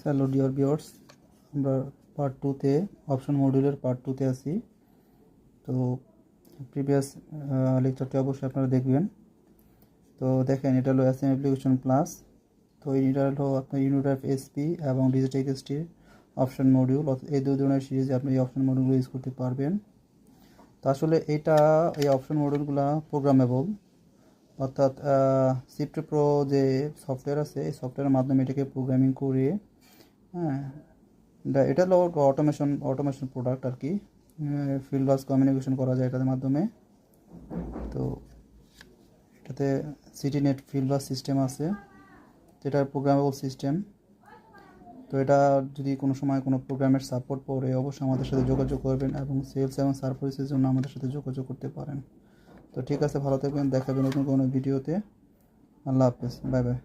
Hello dear viewers, আমরা part 2তে option মডিউলের part 2তে আছি। তো প্রিভিয়াস লেকচারটি অবশ্যই আপনারা দেখবেন। তো দেখেন, এটা হলো এসএম অ্যাপ্লিকেশন প্লাস। তো এটা হলো আপনার ইউনিটাইপ এসপি এবং ডিজিটাইএসটির অপশন মডিউল। এই দুই ধরনের সিরিজে আপনি এই অপশন মডিউলগুলো ইউজ করতে পারবেন। তো আসলে এই অপশন মডিউলগুলো প্রোগ্রামেবল, অর্থাৎ সিফট প্রো যে সফটওয়্যার আছে এই সফটওয়্যারের মাধ্যমে এটাকে প্রোগ্রামিং করে, হ্যাঁ, এটা হলো অটোমেশন প্রোডাক্ট আর কি। ফিল্ড বাস কমিউনিকেশন করা যায় এটার মাধ্যমে। তো এটাতে সিটিনেট ফিল্ড বাস সিস্টেম আছে, যেটা প্রোগ্রামেবল সিস্টেম। তো এটা যদি কোনো সময় কোনো প্রোগ্রামের সাপোর্ট পড়ে অবশ্যই আমাদের সাথে যোগাযোগ করবেন এবং সেলস এবং সার্ভিসের জন্য আমাদের সাথে যোগাযোগ করতে পারেন। তো ঠিক আছে, ভালো থাকবেন, দেখাবেন নতুন কোনো ভিডিওতে। আল্লাহ হাফেজ, বাই বাই।